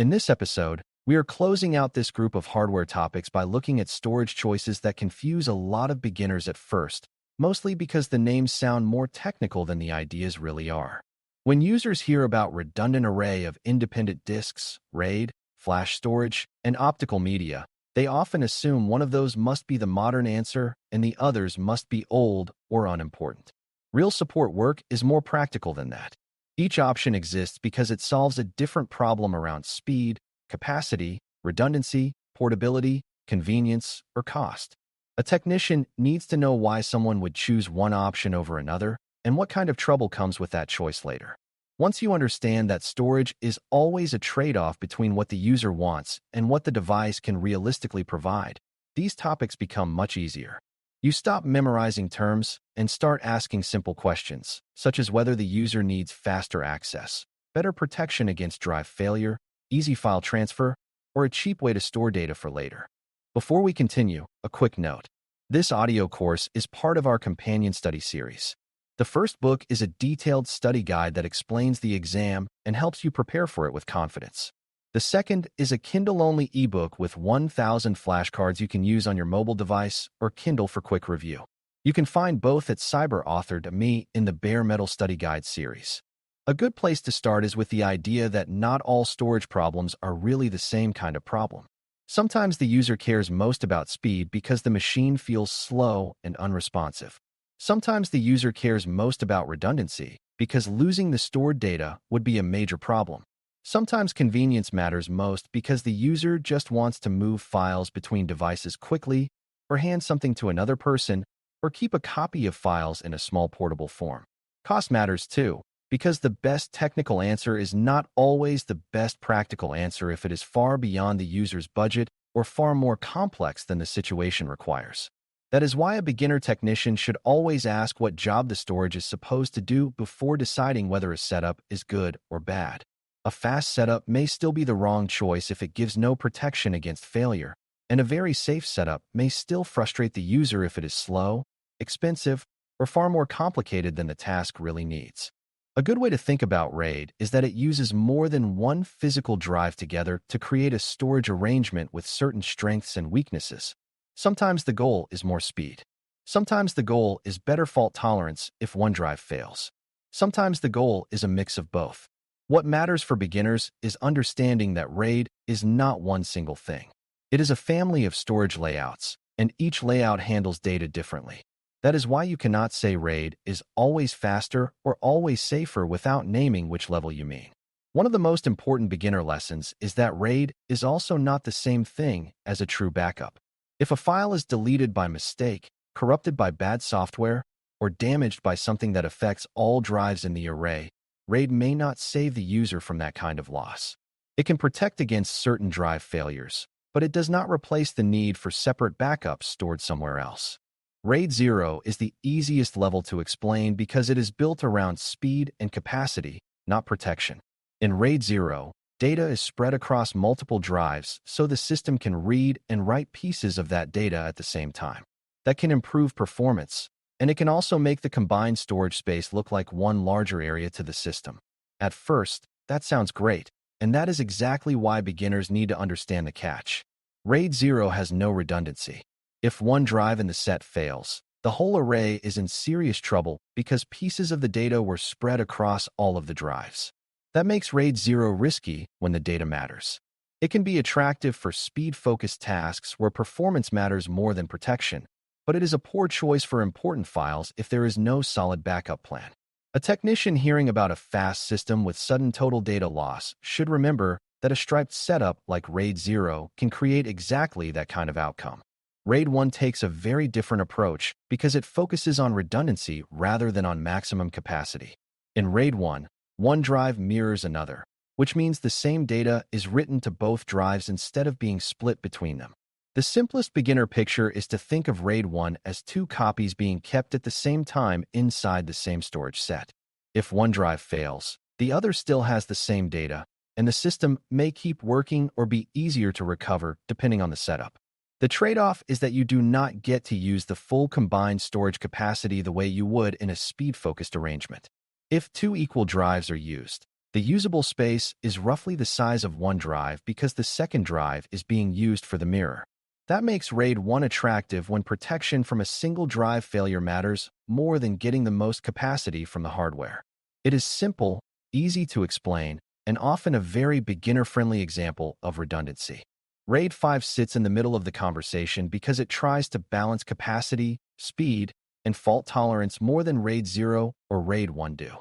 In this episode, we are closing out this group of hardware topics by looking at storage choices that confuse a lot of beginners at first, mostly because the names sound more technical than the ideas really are. When users hear about redundant array of independent disks, RAID, flash storage, and optical media, they often assume one of those must be the modern answer and the others must be old or unimportant. Real support work is more practical than that. Each option exists because it solves a different problem around speed, capacity, redundancy, portability, convenience, or cost. A technician needs to know why someone would choose one option over another and what kind of trouble comes with that choice later. Once you understand that storage is always a trade-off between what the user wants and what the device can realistically provide, these topics become much easier. You stop memorizing terms and start asking simple questions, such as whether the user needs faster access, better protection against drive failure, easy file transfer, or a cheap way to store data for later. Before we continue, a quick note. This audio course is part of our companion study series. The first book is a detailed study guide that explains the exam and helps you prepare for it with confidence. The second is a Kindle-only ebook with 1,000 flashcards you can use on your mobile device or Kindle for quick review. You can find both at Cyber.Me in the Bare Metal Study Guide series. A good place to start is with the idea that not all storage problems are really the same kind of problem. Sometimes the user cares most about speed because the machine feels slow and unresponsive. Sometimes the user cares most about redundancy because losing the stored data would be a major problem. Sometimes convenience matters most because the user just wants to move files between devices quickly, or hand something to another person, or keep a copy of files in a small portable form. Cost matters too, because the best technical answer is not always the best practical answer if it is far beyond the user's budget or far more complex than the situation requires. That is why a beginner technician should always ask what job the storage is supposed to do before deciding whether a setup is good or bad. A fast setup may still be the wrong choice if it gives no protection against failure, and a very safe setup may still frustrate the user if it is slow, expensive, or far more complicated than the task really needs. A good way to think about RAID is that it uses more than one physical drive together to create a storage arrangement with certain strengths and weaknesses. Sometimes the goal is more speed. Sometimes the goal is better fault tolerance if one drive fails. Sometimes the goal is a mix of both. What matters for beginners is understanding that RAID is not one single thing. It is a family of storage layouts, and each layout handles data differently. That is why you cannot say RAID is always faster or always safer without naming which level you mean. One of the most important beginner lessons is that RAID is also not the same thing as a true backup. If a file is deleted by mistake, corrupted by bad software, or damaged by something that affects all drives in the array, RAID may not save the user from that kind of loss. It can protect against certain drive failures, but it does not replace the need for separate backups stored somewhere else. RAID 0 is the easiest level to explain because it is built around speed and capacity, not protection. In RAID 0, data is spread across multiple drives so the system can read and write pieces of that data at the same time. That can improve performance, and it can also make the combined storage space look like one larger area to the system. At first, that sounds great, and that is exactly why beginners need to understand the catch. RAID 0 has no redundancy. If one drive in the set fails, the whole array is in serious trouble because pieces of the data were spread across all of the drives. That makes RAID 0 risky when the data matters. It can be attractive for speed-focused tasks where performance matters more than protection, but it is a poor choice for important files if there is no solid backup plan. A technician hearing about a fast system with sudden total data loss should remember that a striped setup like RAID 0 can create exactly that kind of outcome. RAID 1 takes a very different approach because it focuses on redundancy rather than on maximum capacity. In RAID 1, one drive mirrors another, which means the same data is written to both drives instead of being split between them. The simplest beginner picture is to think of RAID 1 as two copies being kept at the same time inside the same storage set. If one drive fails, the other still has the same data, and the system may keep working or be easier to recover depending on the setup. The trade-off is that you do not get to use the full combined storage capacity the way you would in a speed-focused arrangement. If two equal drives are used, The usable space is roughly the size of one drive because the second drive is being used for the mirror. That makes RAID 1 attractive when protection from a single drive failure matters more than getting the most capacity from the hardware. It is simple, easy to explain, and often a very beginner-friendly example of redundancy. RAID 5 sits in the middle of the conversation because it tries to balance capacity, speed, and fault tolerance more than RAID 0 or RAID 1 do.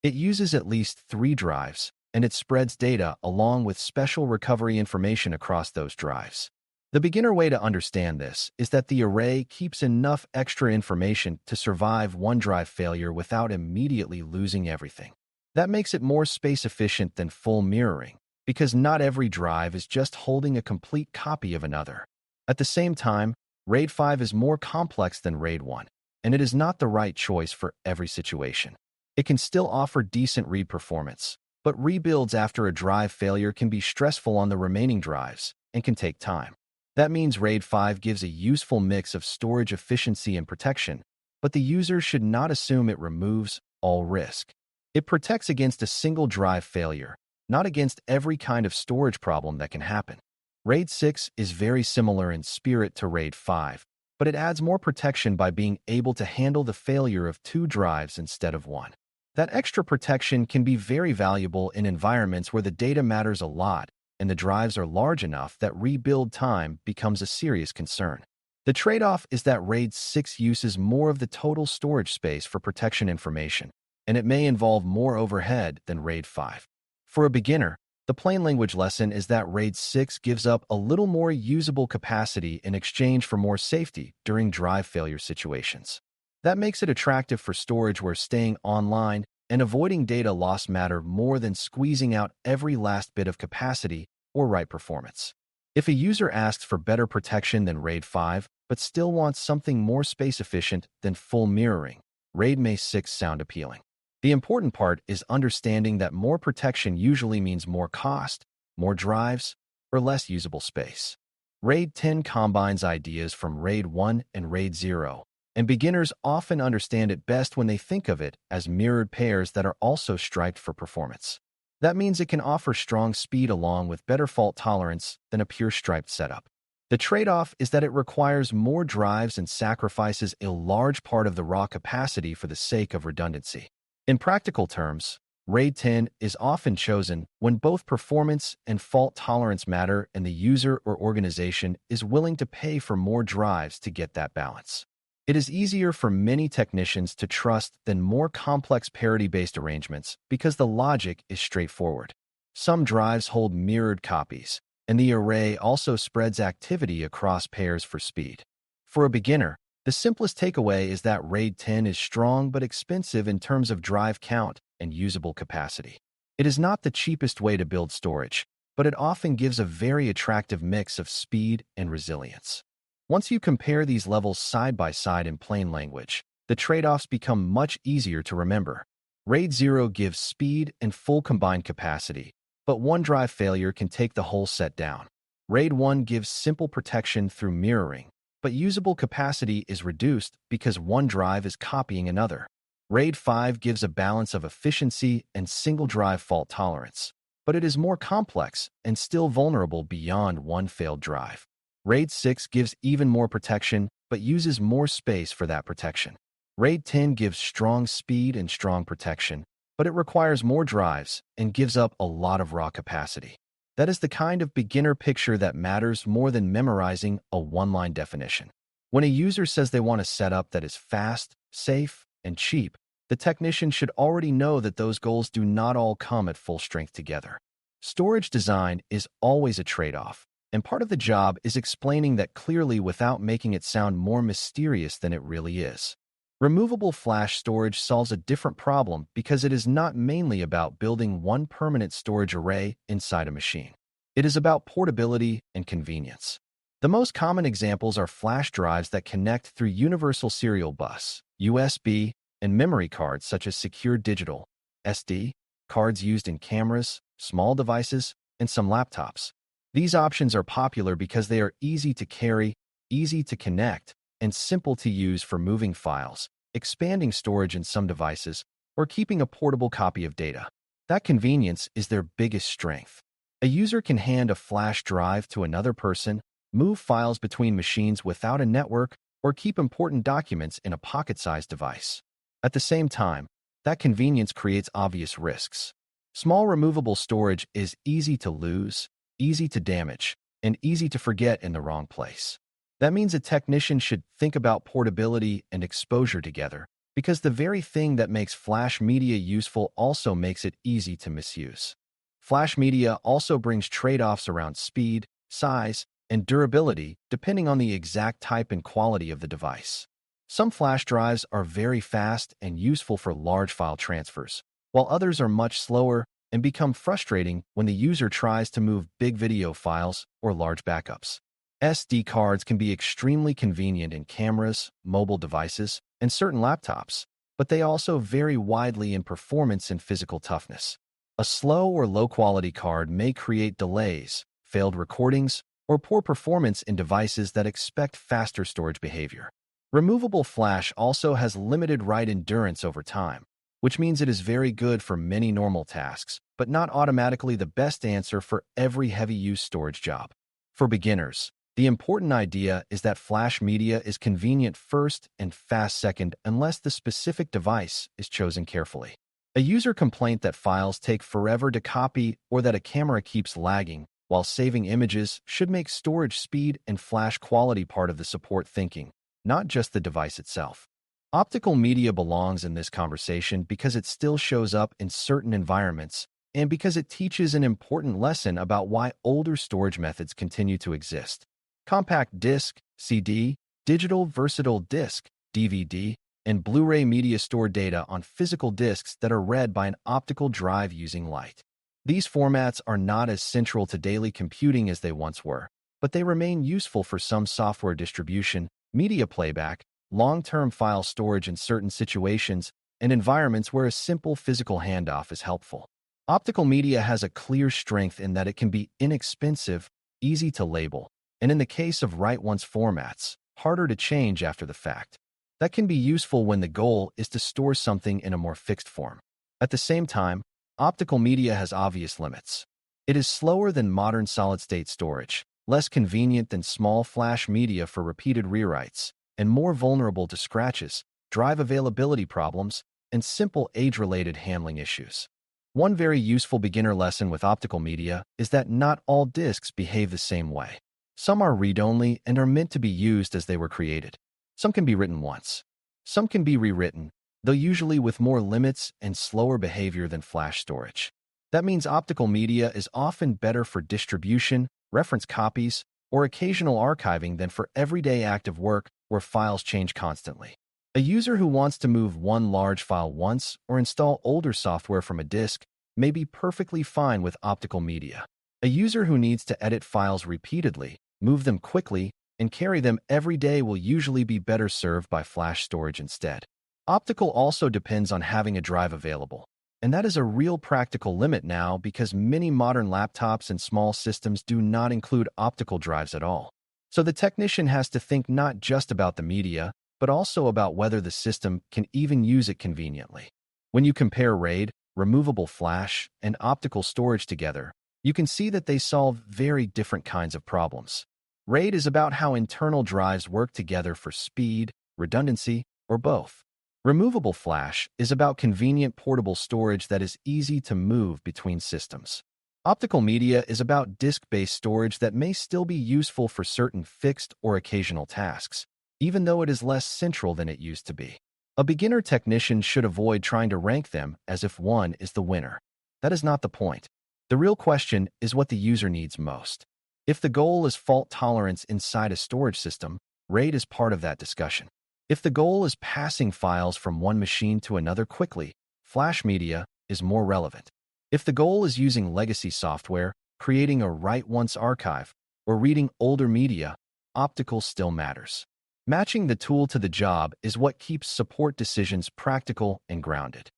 It uses at least 3 drives, and it spreads data along with special recovery information across those drives. The beginner way to understand this is that the array keeps enough extra information to survive one drive failure without immediately losing everything. That makes it more space efficient than full mirroring, because not every drive is just holding a complete copy of another. At the same time, RAID 5 is more complex than RAID 1, and it is not the right choice for every situation. It can still offer decent read performance, but rebuilds after a drive failure can be stressful on the remaining drives and can take time. That means RAID 5 gives a useful mix of storage efficiency and protection, but the user should not assume it removes all risk. It protects against a single drive failure, not against every kind of storage problem that can happen. RAID 6 is very similar in spirit to RAID 5, but it adds more protection by being able to handle the failure of 2 drives instead of 1. That extra protection can be very valuable in environments where the data matters a lot and the drives are large enough that rebuild time becomes a serious concern. The trade-off is that RAID 6 uses more of the total storage space for protection information, and it may involve more overhead than RAID 5. For a beginner, the plain language lesson is that RAID 6 gives up a little more usable capacity in exchange for more safety during drive failure situations. That makes it attractive for storage where staying online and avoiding data loss matter more than squeezing out every last bit of capacity or write performance. If a user asks for better protection than RAID 5 but still wants something more space efficient than full mirroring, RAID 6 sound appealing. The important part is understanding that more protection usually means more cost, more drives, or less usable space. RAID 10 combines ideas from RAID 1 and RAID 0, and beginners often understand it best when they think of it as mirrored pairs that are also striped for performance. That means it can offer strong speed along with better fault tolerance than a pure striped setup. The trade-off is that it requires more drives and sacrifices a large part of the raw capacity for the sake of redundancy. In practical terms, RAID 10 is often chosen when both performance and fault tolerance matter and the user or organization is willing to pay for more drives to get that balance. It is easier for many technicians to trust than more complex parity-based arrangements because the logic is straightforward. Some drives hold mirrored copies, and the array also spreads activity across pairs for speed. For a beginner, the simplest takeaway is that RAID 10 is strong but expensive in terms of drive count and usable capacity. It is not the cheapest way to build storage, but it often gives a very attractive mix of speed and resilience. Once you compare these levels side by side in plain language, the trade-offs become much easier to remember. RAID 0 gives speed and full combined capacity, but one drive failure can take the whole set down. RAID 1 gives simple protection through mirroring, but usable capacity is reduced because one drive is copying another. RAID 5 gives a balance of efficiency and single-drive fault tolerance, but it is more complex and still vulnerable beyond one failed drive. RAID 6 gives even more protection, but uses more space for that protection. RAID 10 gives strong speed and strong protection, but it requires more drives and gives up a lot of raw capacity. That is the kind of beginner picture that matters more than memorizing a one-line definition. When a user says they want a setup that is fast, safe, and cheap, the technician should already know that those goals do not all come at full strength together. Storage design is always a trade-off, and part of the job is explaining that clearly without making it sound more mysterious than it really is. Removable flash storage solves a different problem because it is not mainly about building one permanent storage array inside a machine. It is about portability and convenience. The most common examples are flash drives that connect through Universal Serial Bus, USB, and memory cards such as secure digital, SD, cards used in cameras, small devices, and some laptops. These options are popular because they are easy to carry, easy to connect, and simple to use for moving files, expanding storage in some devices, or keeping a portable copy of data. That convenience is their biggest strength. A user can hand a flash drive to another person, move files between machines without a network, or keep important documents in a pocket-sized device. At the same time, that convenience creates obvious risks. Small removable storage is easy to lose, easy to damage, and easy to forget in the wrong place. That means a technician should think about portability and exposure together, because the very thing that makes flash media useful also makes it easy to misuse. Flash media also brings trade-offs around speed, size, and durability depending on the exact type and quality of the device. Some flash drives are very fast and useful for large file transfers, while others are much slower and become frustrating when the user tries to move big video files or large backups. SD cards can be extremely convenient in cameras, mobile devices, and certain laptops, but they also vary widely in performance and physical toughness. A slow or low-quality card may create delays, failed recordings, or poor performance in devices that expect faster storage behavior. Removable flash also has limited write endurance over time, which means it is very good for many normal tasks, but not automatically the best answer for every heavy-use storage job. For beginners, the important idea is that flash media is convenient first and fast second unless the specific device is chosen carefully. A user complaint that files take forever to copy or that a camera keeps lagging while saving images should make storage speed and flash quality part of the support thinking, not just the device itself. Optical media belongs in this conversation because it still shows up in certain environments and because it teaches an important lesson about why older storage methods continue to exist. Compact disc, CD, digital versatile disc, DVD, and Blu-ray media store data on physical discs that are read by an optical drive using light. These formats are not as central to daily computing as they once were, but they remain useful for some software distribution, media playback, long-term file storage in certain situations, and environments where a simple physical handoff is helpful. Optical media has a clear strength in that it can be inexpensive, easy to label, and in the case of write-once formats, harder to change after the fact. That can be useful when the goal is to store something in a more fixed form. At the same time, optical media has obvious limits. It is slower than modern solid-state storage, less convenient than small flash media for repeated rewrites, and more vulnerable to scratches, drive availability problems, and simple age-related handling issues. One very useful beginner lesson with optical media is that not all disks behave the same way. Some are read-only and are meant to be used as they were created. Some can be written once. Some can be rewritten, though usually with more limits and slower behavior than flash storage. That means optical media is often better for distribution, reference copies, or occasional archiving than for everyday active work where files change constantly. A user who wants to move one large file once or install older software from a disk may be perfectly fine with optical media. A user who needs to edit files repeatedly, move them quickly, and carry them every day will usually be better served by flash storage instead. Optical also depends on having a drive available, and that is a real practical limit now because many modern laptops and small systems do not include optical drives at all. So the technician has to think not just about the media, but also about whether the system can even use it conveniently. When you compare RAID, removable flash, and optical storage together, you can see that they solve very different kinds of problems. RAID is about how internal drives work together for speed, redundancy, or both. Removable flash is about convenient portable storage that is easy to move between systems. Optical media is about disk-based storage that may still be useful for certain fixed or occasional tasks, even though it is less central than it used to be. A beginner technician should avoid trying to rank them as if one is the winner. That is not the point. The real question is what the user needs most. If the goal is fault tolerance inside a storage system, RAID is part of that discussion. If the goal is passing files from one machine to another quickly, flash media is more relevant. If the goal is using legacy software, creating a write-once archive, or reading older media, optical still matters. Matching the tool to the job is what keeps support decisions practical and grounded.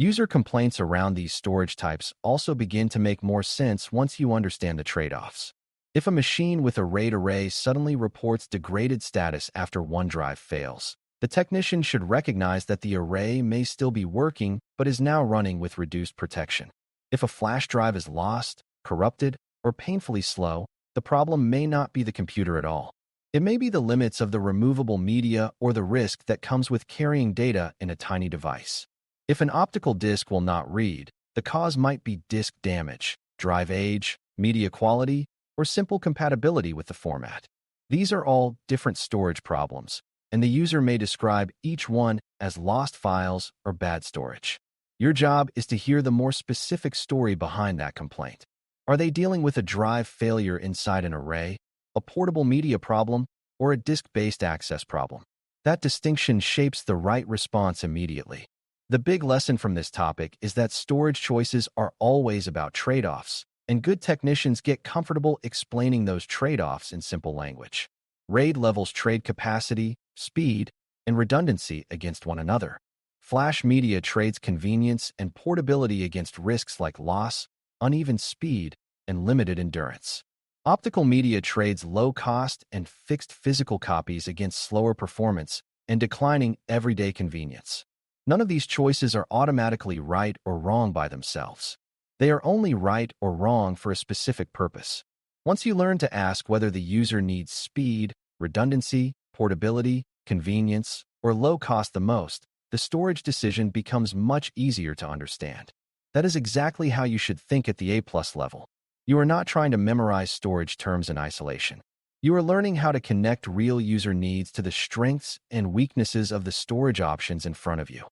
User complaints around these storage types also begin to make more sense once you understand the trade-offs. If a machine with a RAID array suddenly reports degraded status after one drive fails, the technician should recognize that the array may still be working but is now running with reduced protection. If a flash drive is lost, corrupted, or painfully slow, the problem may not be the computer at all. It may be the limits of the removable media or the risk that comes with carrying data in a tiny device. If an optical disc will not read, the cause might be disk damage, drive age, media quality, or simple compatibility with the format. These are all different storage problems, and the user may describe each one as lost files or bad storage. Your job is to hear the more specific story behind that complaint. Are they dealing with a drive failure inside an array, a portable media problem, or a disk-based access problem? That distinction shapes the right response immediately. The big lesson from this topic is that storage choices are always about trade-offs, and good technicians get comfortable explaining those trade-offs in simple language. RAID levels trade capacity, speed, and redundancy against one another. Flash media trades convenience and portability against risks like loss, uneven speed, and limited endurance. Optical media trades low cost and fixed physical copies against slower performance and declining everyday convenience. None of these choices are automatically right or wrong by themselves. They are only right or wrong for a specific purpose. Once you learn to ask whether the user needs speed, redundancy, portability, convenience, or low cost the most, the storage decision becomes much easier to understand. That is exactly how you should think at the A+ level. You are not trying to memorize storage terms in isolation. You are learning how to connect real user needs to the strengths and weaknesses of the storage options in front of you.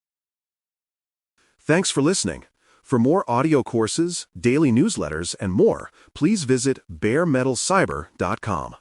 Thanks for listening. For more audio courses, daily newsletters, and more, please visit DailyCyber.News.